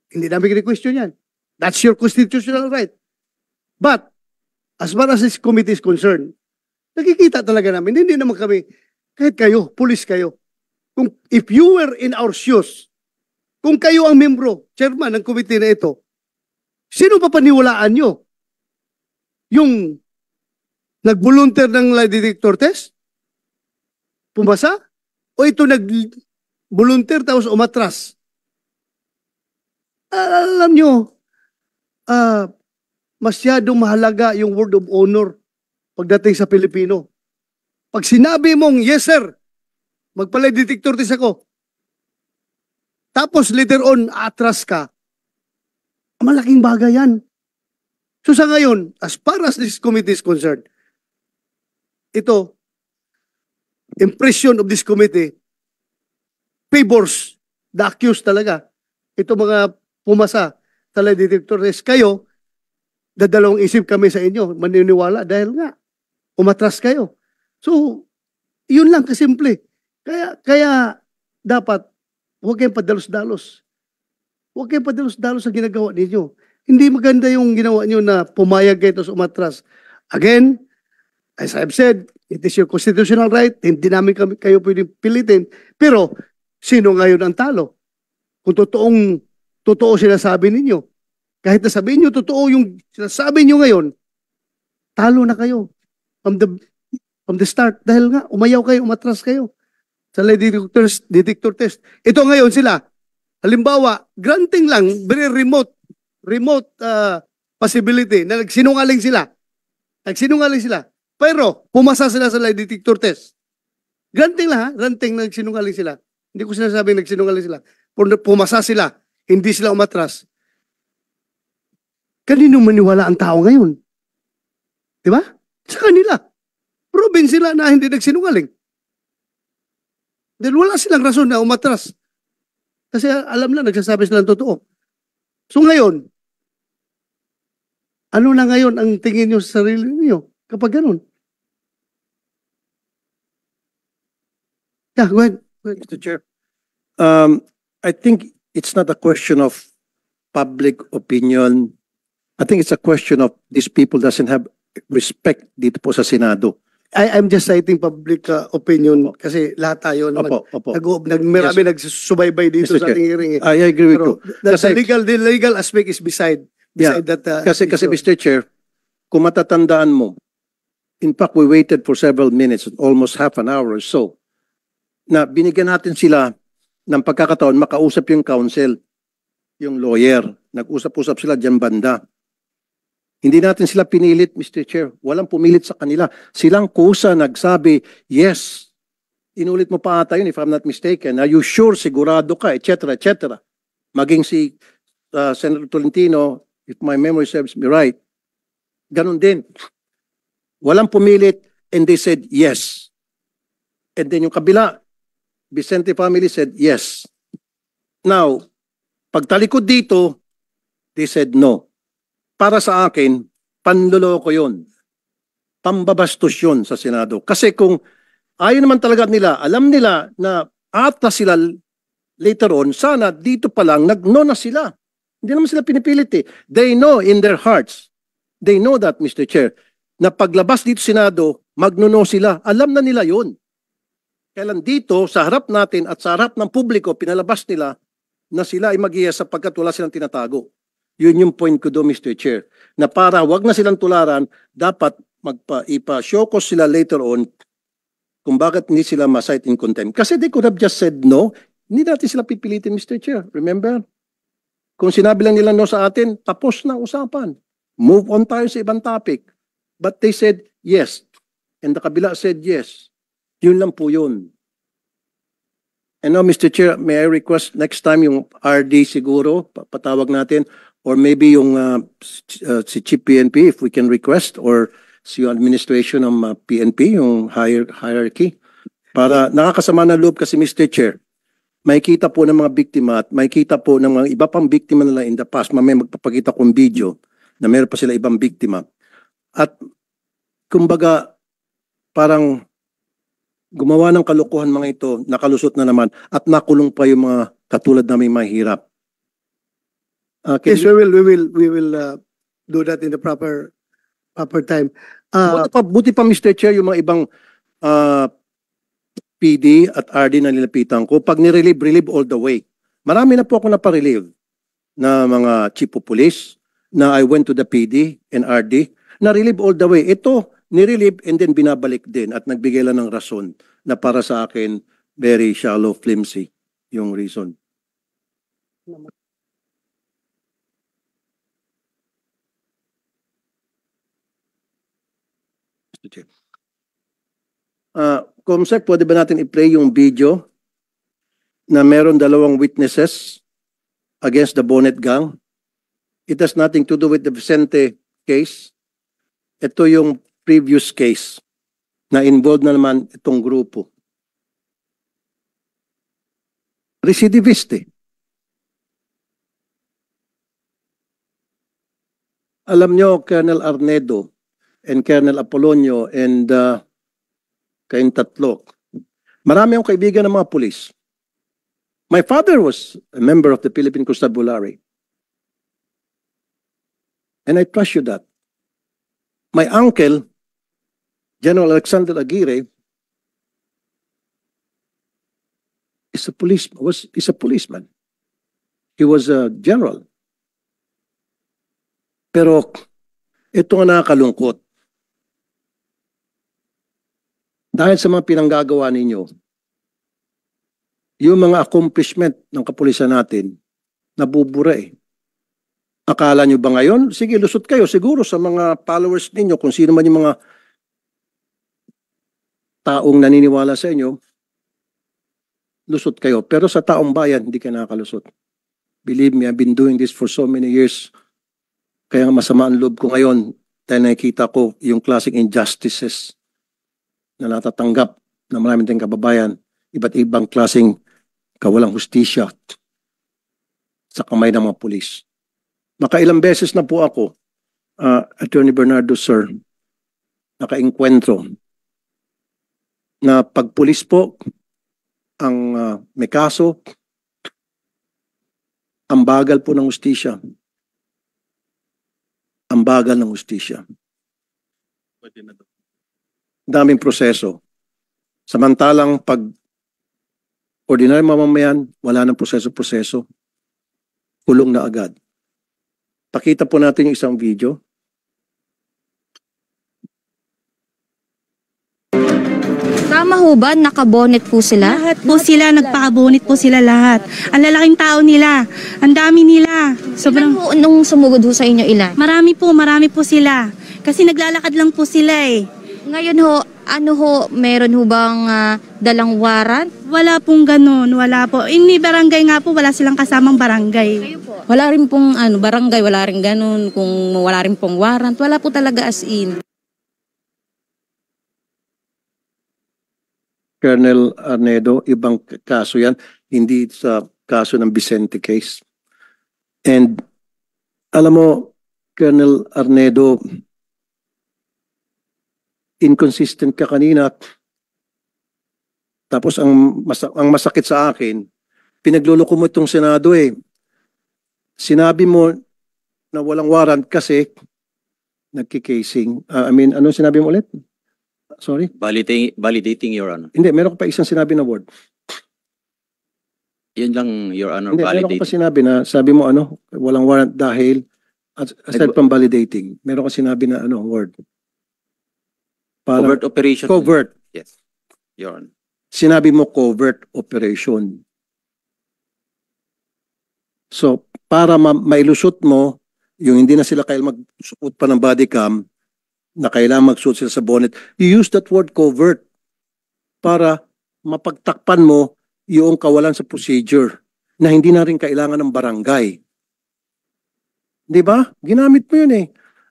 Hindi namin kini-question yan. That's your constitutional right. But, as far as this committee is concerned, nakikita talaga namin, hindi naman kami, kahit kayo, pulis kayo. If you were in our shoes, kung kayo ang membro, chairman ng committee na ito, sino pa paniwalaan nyo? Yung nag-volunteer ng lie detector test? Pumasa? O ito nag-volunteer tapos umatras? Alam nyo, masyadong mahalaga yung word of honor pagdating sa Pilipino. Pag sinabi mong, yes sir, magpalay detector test ako, tapos later on, atras ka, malaking bagay yan. So sa ngayon, as far as this committee is concerned, ito, impression of this committee favors the accused talaga. Ito mga pumasa sa lie detector test. Kayo, dadalawang isip kami sa inyo, maniniwala dahil nga, umatras kayo. So, yun lang kasimple. Kaya dapat, huwag kayong padalos-dalos. Huwag kayong padalos-dalos sa ginagawa ninyo. Hindi maganda yung ginawa nyo na pumayag kayo tapos umatras. Again, as I've said, it is your constitutional right. Hindi namin kayo pwedeng pilitin. Pero, sino ngayon ang talo? Kung totoo sinasabi ninyo. Kahit na sabihin nyo, totoo yung sinasabi nyo ngayon, talo na kayo. from the start. Dahil nga, umayaw kayo, umatras kayo sa lie detector test. Ito ngayon sila, halimbawa, granting lang, very remote possibility na nagsinungaling sila. Pero, pumasa sila sa lie detector test. Granting lang ha, granting na nagsinungaling sila. Hindi ko sinasabing nagsinungaling sila. Pumasa sila, hindi sila umatras. Kanino maniwala ang tao ngayon? Diba? Sa kanila. Proven sila na hindi nagsinungaling. Dahil wala silang rason na umatras. Kasi alam na, nagsasabi sila ng totoo. So ngayon, ano na ngayon ang tingin nyo sa sarili niyo kapag ganun? Yeah, go ahead. Mr. Chair, I think it's not a question of public opinion. I think it's a question of these people doesn't have respect dito po sa Senado. I'm just citing public opinion kasi lahat tayo naman. Opo. Marami nagsusubaybay dito Mr. sa ating hearing. I agree with you. Pero the legal aspect is beside Yeah, that. Kasi issue. Mr. Chair, kung matatandaan mo, in fact, we waited for several minutes, almost half an hour or so, na binigyan natin sila ng pagkakataon makausap yung counsel, yung lawyer. Nag-usap-usap sila dyan banda. Hindi natin sila pinilit, Mr. Chair. Walang pumilit sa kanila. Silang kusa nagsabi, yes. Inulit mo pa ata yun, if I'm not mistaken. Are you sure, sigurado ka, etc., etc. Maging si Senator Tolentino, if my memory serves me right, ganun din. Walang pumilit, and they said yes. And then yung kabila, Vicente family said yes. Now, pagtalikod dito, they said no. Para sa akin, panloloko yun. Pambabastos yun sa Senado. Kasi kung ayaw naman talaga nila, alam nila na atras sila later on, sana dito pa lang, nag-no na sila. Hindi naman sila pinipilit eh. They know in their hearts, they know that, Mr. Chair, na paglabas dito Senado, magno-no sila. Alam na nila yun. Kailan dito, sa harap natin at sa harap ng publiko, pinalabas nila na sila ay mag-iya sapagkat wala silang tinatago. Yun yung point ko do, Mr. Chair. Na para wag na silang tularan, dapat ipa-show cause sila later on kung bakit hindi sila ma-cite in contempt. Kasi they could have just said no. Hindi natin sila pipilitin, Mr. Chair. Remember? Kung sinabi lang nila no sa atin, tapos na usapan. Move on tayo sa ibang topic. But they said yes. And the kabila said yes. Yun lang po yun. And now, Mr. Chair, may I request next time yung RD siguro, patawag natin, or maybe yung si Chief PNP, if we can request, or si yung administration ng PNP, yung hierarchy, para nakakasama na loob kasi, Mr. Chair, may kita po ng mga biktima at may kita po ng mga iba pang biktima nila in the past, mamaya magpapakita kong video na meron pa sila ibang biktima. At kumbaga, parang gumawa ng kalokohan mga ito, nakalusot na naman, at nakulong pa yung mga katulad naming mahirap. Yes, we will do that in the proper time. Buti pa, Mr. Chair, yung mga ibang PD at RD na nilapitan ko, pag nirelieve all the way. Marami na po ako naparelieve na mga chief of police, na I went to the PD and RD, na-relieve all the way. Ito, nirelieve and then binabalik din at nagbigay lang ng rason na para sa akin, very shallow, flimsy yung reason. Comsec, pwede ba natin i-play yung video na meron dalawang witnesses against the Bonnet Gang? It has nothing to do with the Vicente case. Ito yung previous case na involved na naman itong grupo. Recidivist eh. Alam nyo, Colonel Arnedo and Colonel Apolonio and kayong tatlo, marami akong kaibigan ng mga pulis. My father was a member of the Philippine Constabulary. And I trust you that. My uncle, General Alexander Aguirre, is a policeman. He was a general. Pero ito nga nakakalungkot. Dahil sa mga pinanggagawa ninyo, yung mga accomplishment ng kapulisan natin, nabubura eh. Akala nyo ba ngayon? Sige, lusot kayo siguro sa mga followers ninyo, kung sino man yung mga taong naniniwala sa inyo, lusot kayo. Pero sa taong bayan, hindi kayo nakakalusot. Believe me, I've been doing this for so many years. Kaya masama ang loob ko ngayon dahil nakikita ko yung klaseng injustices na natatanggap na maraming tayong kababayan, iba't ibang klaseng kawalang hustisya sa kamay ng mga pulis. Makailang beses na po ako, Attorney Bernardo, sir, nakainkwentro na pag pulis po ang may kaso, ang bagal po ng hustisya. Ang bagal ng hustisya. Daming proseso. Samantalang pag ordinary mamamayan, wala nang proseso-proseso. Kulong na agad. Pakita po natin yung isang video. Tama ho ba? Nakabonet po sila? Lahat po sila, nagpakabonit po sila lahat. Ang lalaking tao nila, ang dami nila. Sobrang ho, nung sumugod ho sa inyo ilan? Marami po sila. Kasi naglalakad lang po sila eh. Ngayon ho, ano ho, meron ho bang dalang warrant? Wala pong ganun, wala po. Ini barangay nga po, wala silang kasamang barangay. Kayo po? Wala rin pong barangay, wala rin ganun. Kung wala rin pong warrant, wala po talaga as in. Colonel Arnedo, ibang kaso yan, hindi sa kaso ng Vicente case. And alam mo, Colonel Arnedo, inconsistent ka kanina. Tapos ang masakit sa akin, pinagluloko mo itong Senado eh. Sinabi mo na walang warrant kasi nagkikasing. Ano sinabi mo ulit? Sorry? Validating, Your Honor. Hindi, meron ko pa isang sinabi na word. Yun lang, Your Honor, Hindi, meron ko validating. pa sinabi na, sabi mo walang warrant dahil, aside from validating, meron ko sinabi na word. Covert operation. Covert. Yes, Your Honor. Sinabi mo covert operation. So, para mailusot mo, yung hindi na sila kailangan magsuot pa ng body cam, na kailangan magsuot sila sa bonnet, you use that word covert para mapagtakpan mo yung kawalan sa procedure na hindi na rin kailangan ng barangay. Di ba? Ginamit mo yun eh.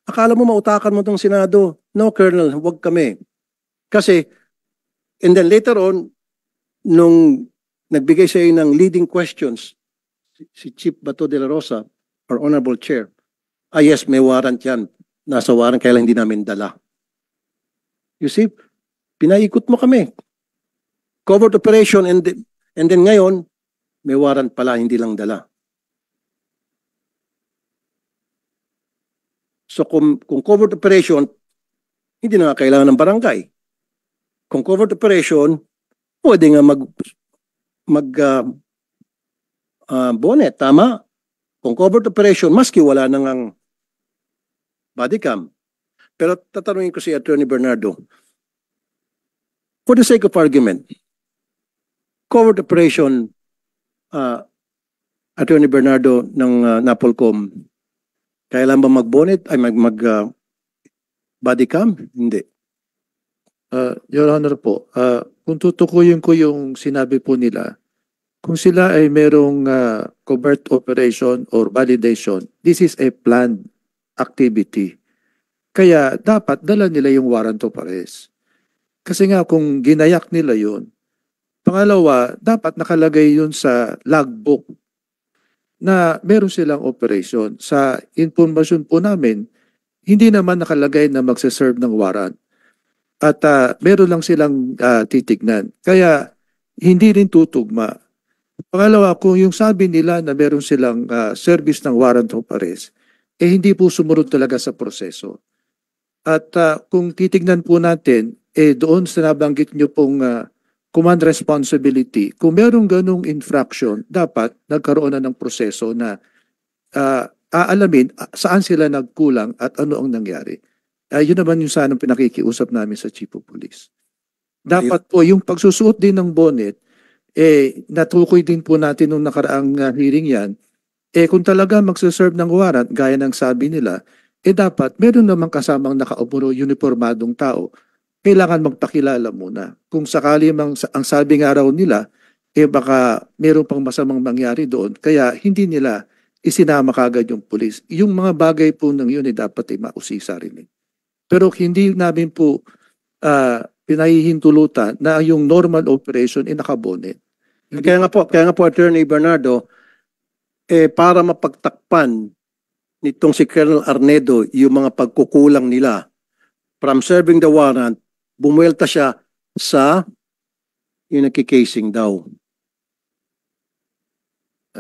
Akala mo mautakan mo tong Senado. No, Colonel, huwag kami. Kasi, and then later on, nung nagbigay sa iyo ng leading questions, si Chief Bato de la Rosa, our Honorable Chair, yes, may warrant yan. Nasa warrant, kaya lang hindi namin dala. You see, pinaikot mo kami. Covert operation and then ngayon, may warrant pala, hindi lang dala. So kung covert operation, hindi na kailangan ng barangay. Kung covert operation, pwede nga bonnet, tama? Kung covert operation, maski wala nang body cam. Pero tatanungin ko si Attorney Bernardo, for the sake of argument, covert operation, Attorney Bernardo ng NAPOLCOM, kailan ba mag-bonnet ay body cam? Hindi. Your Honor po, kung tutukuyin ko yung sinabi po nila, kung sila ay merong covert operation or validation, this is a planned activity. Kaya dapat dala nila yung warrant of arrest. Kasi nga kung ginayak nila yun, pangalawa, dapat nakalagay yun sa logbook na meron silang operation. Sa informasyon po namin, hindi naman nakalagay na magsaserve ng warrant. At meron lang silang titignan. Kaya hindi rin tutugma. Pangalawa, kung yung sabi nila na meron silang service ng warrant of arrest, hindi po sumunod talaga sa proseso. At kung titignan po natin, doon sa nabanggit nyo pong command responsibility, kung merong ganong infraction, dapat nagkaroon na ng proseso na aalamin saan sila nagkulang at ano ang nangyari. Yun naman yung sanang pinakikiusap namin sa Chief of Police. Dapat po yung pagsusuot din ng bonnet, natukoy din po natin nung nakaraang hearing yan, kung talaga magsaserve ng warrant, gaya ng sabi nila, dapat meron namang kasamang nakaupo uniformadong tao, kailangan magpakilala muna. Kung sakali ang sabi nga raw nila, baka meron pang masamang mangyari doon, kaya hindi nila isinama kagad yung pulis. Yung mga bagay po ng yun dapat mausisa rin. Pero hindi namin po pinahihintulutan na yung normal operation nakabonet. Kaya nga po, Attorney Bernardo, para mapagtakpan nitong si Colonel Arnedo yung mga pagkukulang nila from serving the warrant, bumuelta siya sa yung nagkikasing daw.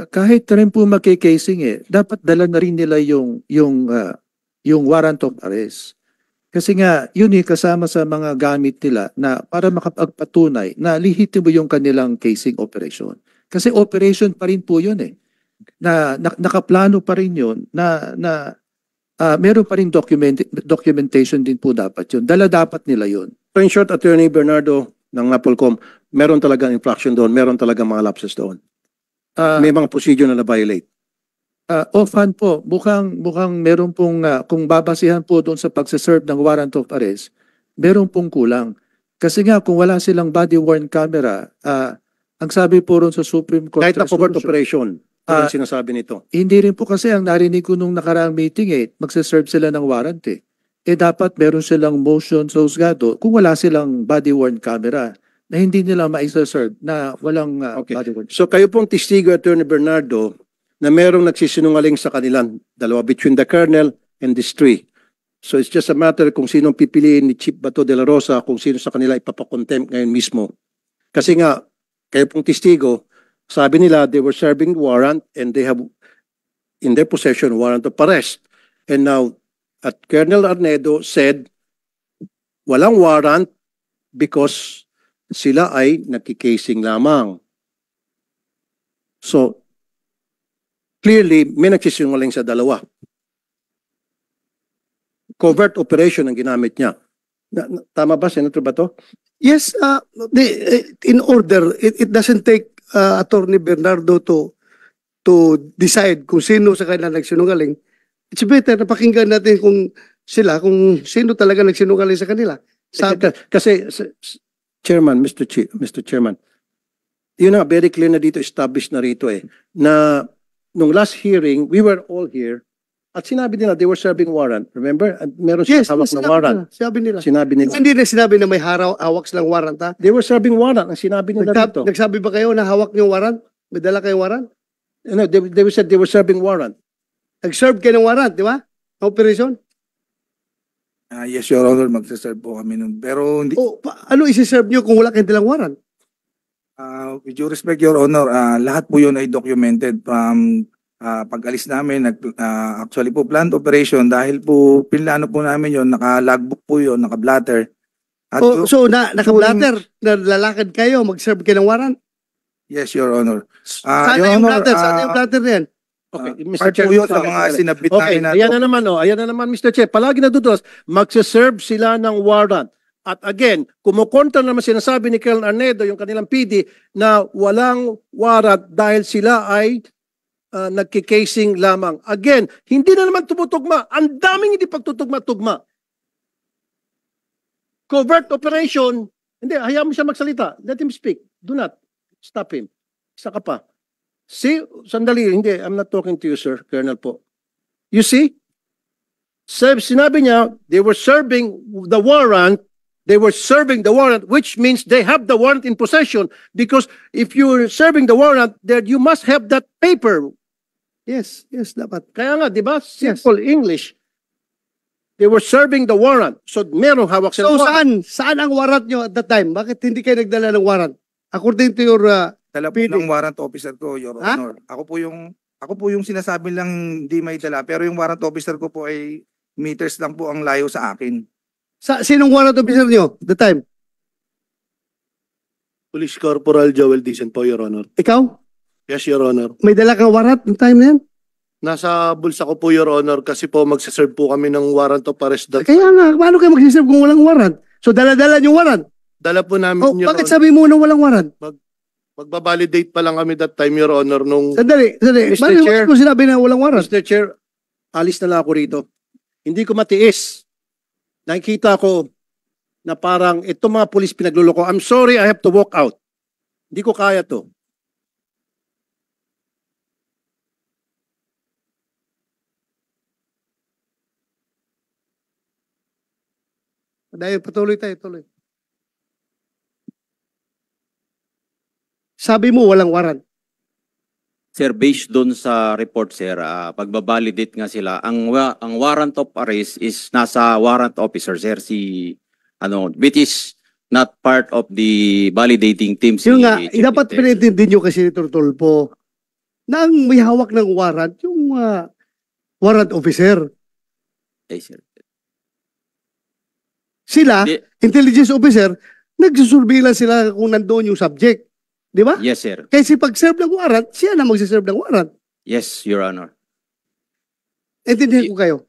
Kahit rin po magkikasing dapat dala na rin nila yung warrant of arrest. Kasi nga, yun kasama sa mga gamit nila na para makapagpatunay na lihitimo yung kanilang casing operation. Kasi operation pa rin po yun nakaplano pa rin yun na meron pa rin documentation din po dapat yun. Dala dapat nila yun. So in short, Attorney Bernardo ng Napolcom, meron talagang infraction doon, meron talagang mga lapses doon. May mga procedure na na-violate. Offhand po, mukhang meron pong, kung babasihan po doon sa pagsaserve ng warrant of arrest, meron pong kulang. Kasi nga, kung wala silang body-worn camera, ang sabi po ron sa Supreme Court Kahit na covert operation, ano sinasabi nito? Hindi rin po kasi ang narinig ko nung nakaraang meeting magsaserve sila ng warrant dapat meron silang motion sa husgado kung wala silang body-worn camera na hindi nila ma-serve na walang body-worn. So kayo pong testigo, Attorney Bernardo, na merong nagsisinungaling sa kanilang dalawa between the colonel and these three. So it's just a matter kung sinong pipiliin ni Chief Bato de la Rosa, kung sino sa kanila ipapakontempt ngayon mismo. Kasi nga, kayo pong testigo, sabi nila they were serving warrant and they have in their possession warrant of arrest. And now, Colonel Arnedo said, walang warrant because sila ay nagkikasing lamang. So, clearly, may nagsisinungaling sa dalawa. Covert operation ang ginamit niya. Tama ba, Senator Bato? Yes, in order, it doesn't take Attorney Bernardo to decide kung sino sa kanila nagsinungaling. It's better na pakinggan natin kung sino talaga nagsinungaling sa kanila. Kasi, Chairman, Mr. Chairman, yun na, very clear na dito, established na rito na nung last hearing, we were all here, at sinabi nila, they were serving warrant. Remember? Meron silang hawak na warrant. Sinabi nila. Hindi na sinabi na may hawak silang warrant, ha? They were serving warrant. Ang sinabi nila dito. Nagsabi ba kayo na hawak niyo warrant? May dala kayong warrant? No, they said they were serving warrant. Nag-serve kayo ng warrant, di ba? Operation? Yes, Your Honor, magsaserve po kami nun. Pero hindi... Ano isi-serve niyo kung wala kayong dalang warrant? With due respect, Your Honor, lahat po yun ay documented from pag-alis namin. Actually po, planned operation dahil po pinlano po namin yun, naka-logbook po yun, naka-blatter. So, naka-blatter, nalalakad kayo, mag-serve kayo ng warrant? Yes, Your Honor. Saan yung blatter? Saan yung blatter na yan? Okay, Mr. Chair, yun sa mga sinabit namin na ayan na naman, Mr. Chair. Palagi natutulas, magsaserve sila ng warrant. At again, kumukontra naman sinasabi ni Colonel Arnedo, yung kanilang PD, na walang warrant dahil sila ay nagkikasing lamang. Again, hindi na naman tumutugma. Ang daming hindi pagtutugma-tugma. Covert operation, hindi, hayaan mo siya magsalita. Let him speak. Do not stop him. Isa ka pa. See, sandali, hindi, I'm not talking to you, sir, Colonel po. You see? Sinabi niya, they were serving the warrant, which means they have the warrant in possession, because if you're serving the warrant, then you must have that paper. Yes, dapat. Kaya nga, di ba? Simple English. They were serving the warrant. So, merong hawak sila. So, saan ang warrant nyo at that time? Bakit hindi kayo nagdala ng warrant? According to your dala po ng warrant officer ko, Your Honor. Ako po yung sinasabi lang hindi may dala, pero yung warrant officer ko po ay meters lang po ang layo sa akin. Sinong warrant officer nyo at the time? Police Corporal Joel Dicen po, Your Honor. Ikaw? Yes, Your Honor. May dala kang warrant ng time na yan? Nasa bulsa ko po, Your Honor, kasi po magsaserve po kami ng warrant of arrest. Kaya nga, paano kayo magsiserve kung walang warrant? So dala-dala yung warrant? Dala po namin, Oh, Your bakit Honor. sabi mo na walang warrant? Magbabalidate pa lang kami that time, Your Honor, nung... Sandali. Mr. Bakit Chair. mo sinabi na walang warrant? Mr. Chair, alis na lang ako rito. Hindi ko matiis. Nakikita ko na parang itong mga pulis pinagluloko. I'm sorry, I have to walk out. Hindi ko kaya to. Dahil patuloy tayo, tuloy. Sabi mo walang warrant. Sir, based doon sa report, sir, pagbabalidate nga sila, ang warrant of arrest is nasa warrant officer, sir, which is not part of the validating team. Yung nga, Chief dapat Intel. pinintindi nyo kasi ni Tulpo na ang may hawak ng warrant, yung warrant officer. Yes, sir. Sila, Di- intelligence officer, nagsusurveillance sila kung nandoon yung subject. Di ba? Yes, sir. Kasi pag-serve ng warrant, siya na magsiserve ng warrant. Yes, Your Honor. Naintindihan ko kayo.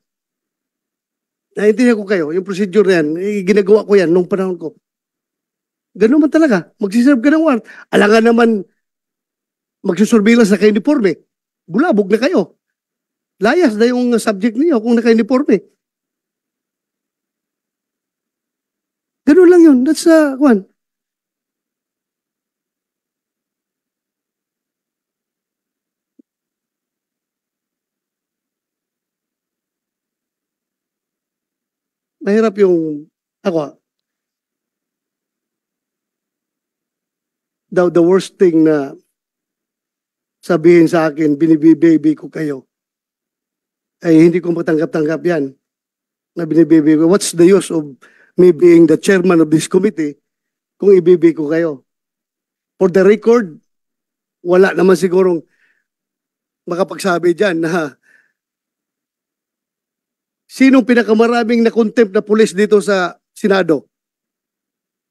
Naintindihan ko kayo. Yung procedure na yan, ginagawa ko yan nung panahon ko. Ganun man talaga. Magsiserve ka ng warrant. Alangan naman magsusurveillance na ka-uniforme. Bulabog na kayo. Layas na yung subject niyo kung naka-uniforme. Ganun lang yun. That's one. Mahirap yung ako. The worst thing na sabihin sa akin, binibibaby ko kayo, ay hindi ko matanggap-tanggap yan. Na binibaby ko. What's the use of me being the chairman of this committee kung ibibi ko kayo? For the record, wala naman sigurong makapagsabi dyan na sinong pinakamaraming na-contempt na pulis dito sa Senado?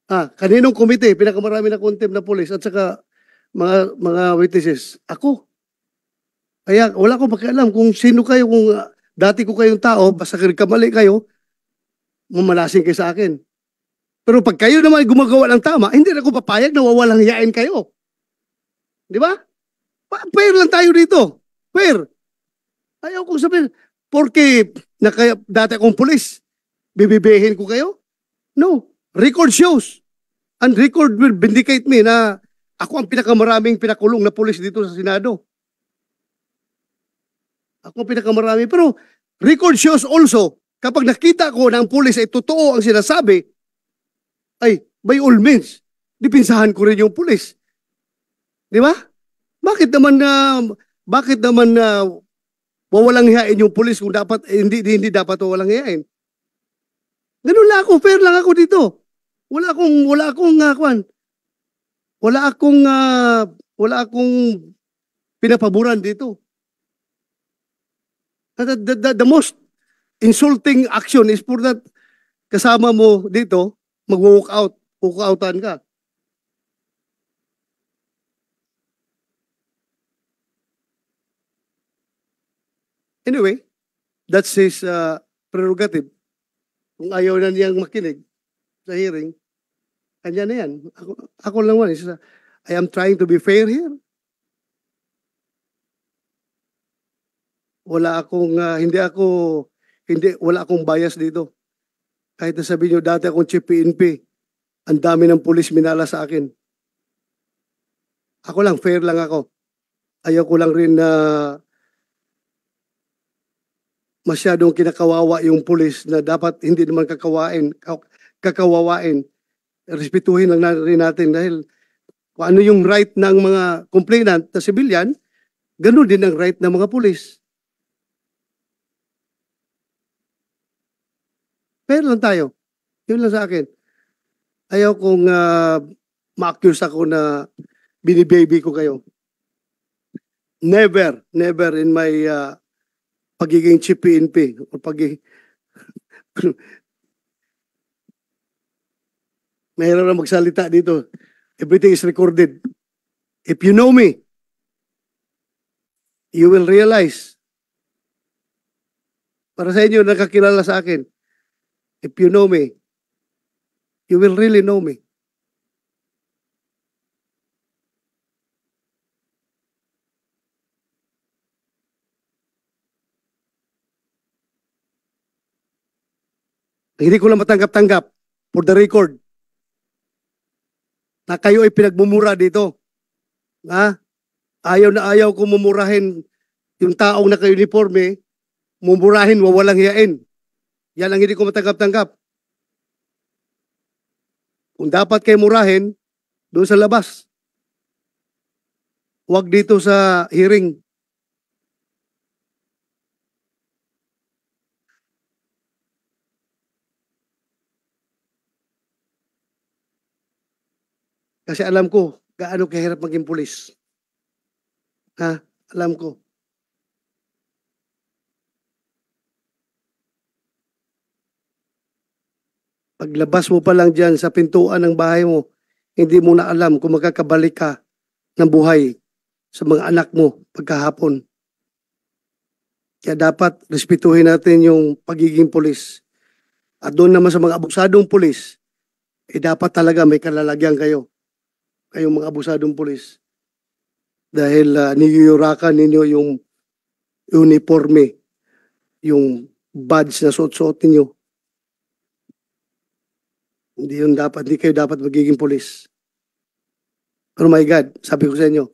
Kaninong komite pinakamaraming na-contempt na pulis at saka mga witnesses? Ako. Kaya wala akong pakialam kung sino kayo, kung dati ko kayong tao, basta kamali kayo, mamalasing kayo sa akin. Pero pag kayo naman gumagawa ng tama, hindi na ako papayag na wawalang hiyain kayo. Di ba? Fair lang tayo dito. Fair. Ayaw kong sabihin, porque dati akong pulis, bibibihin ko kayo? No. Record shows. And record will vindicate me na ako ang pinakamaraming pinakulong na pulis dito sa Senado. Ako ang pinakamarami. Pero record shows also, kapag nakita ko na ang pulis ay totoo ang sinasabi, ay, by all means, dipinsahan ko rin yung pulis. Di ba? Bakit naman wawalang hiyain yung pulis kung dapat hindi dapat walang hiyain? Ganun lang ako, fair lang ako dito. Wala akong pinapaboran dito. The most insulting action is for that kasama mo dito, mag-walk out, walk-outan ka. Anyway, that's his prerogative. Kung ayaw na niyang makinig sa hearing, kanya na yan. Ako lang man. I am trying to be fair here. Wala akong bias dito. Kahit na sabihin nyo, dati akong chief PNP, ang dami ng pulis minala sa akin. Ako lang, fair lang ako. Ayaw ko lang rin na masyadong kinakawawa yung pulis na dapat hindi naman kakawawain. Respetuhin lang rin natin dahil kung ano yung right ng mga complainant na civilian, ganun din ang right ng mga pulis. Fair lang tayo. Yun lang sa akin. Ayaw kong ma-accuse ako na binibaby ko kayo. Never in my pagiging chief PNP o mayroon na magsalita dito. Everything is recorded. If you know me, you will realize, para sa inyo nakakilala sa akin, if you know me, you will really know me. Hindi ko lang matanggap-tanggap, for the record, na kayo ay pinagmumura dito. Ha? Ayaw na ayaw ko mumurahin yung taong naka-uniforme, mumurahin, wawalang hiyain. Yan ang hindi ko matanggap-tanggap. Kung dapat kayo murahin, doon sa labas. Huwag dito sa hearing. Kasi alam ko, gaano kahirap maging pulis. Ha? Alam ko. Paglabas mo pa lang dyan sa pintuan ng bahay mo, hindi mo na alam kung magkakabalik ka ng buhay sa mga anak mo pagkahapon. Kaya dapat respetuhin natin yung pagiging pulis. At doon naman sa mga abusadong pulis, dapat talaga may kalalagyan kayo. Kayong mga abusadong pulis. Dahil niyuyurakan ninyo yung uniforme, yung badge na suot-suot ninyo. Hindi kayo dapat magiging pulis. Oh my God, sabi ko sa inyo,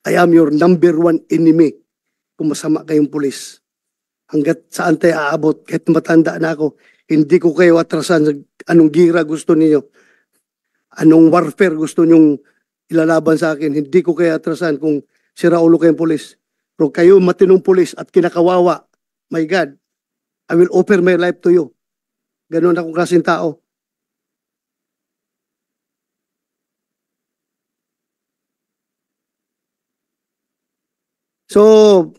I am your number 1 enemy kung masama kayong pulis. Hanggat saan tayo aabot, kahit matanda na ako, hindi ko kayo atrasan. Anong gira gusto niyo? Anong warfare gusto nyong ilalaban sa akin? Hindi ko kayo atrasan kung siraulo kayong pulis. Pero kayo matinong pulis at kinakawawa, my God, I will offer my life to you. Ganon akong klaseng tao. So,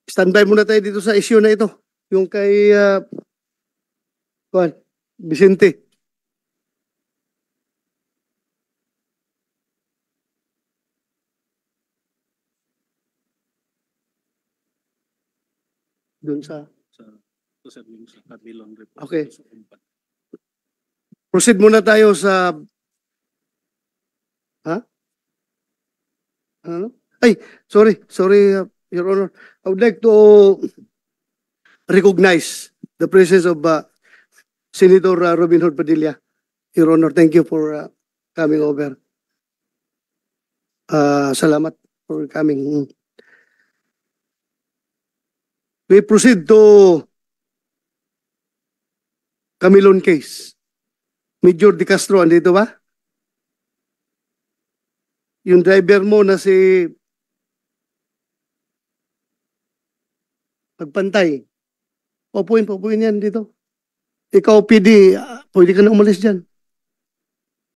standby muna tayo dito sa issue na ito. Yung kay Vicente. Doon sa... Okay. Proceed muna tayo sa... Ha? Ano? Ay, sorry, Your Honor. I would like to recognize the presence of Senator Robin Hood Padilla. Your Honor, thank you for coming over. Salamat for coming. We proceed to Camilon case. Major De Castro, andito ba? Yung driver mo na si Pagpantay. Popuin yan dito. Ikaw, PD, pwede ka na umalis dyan.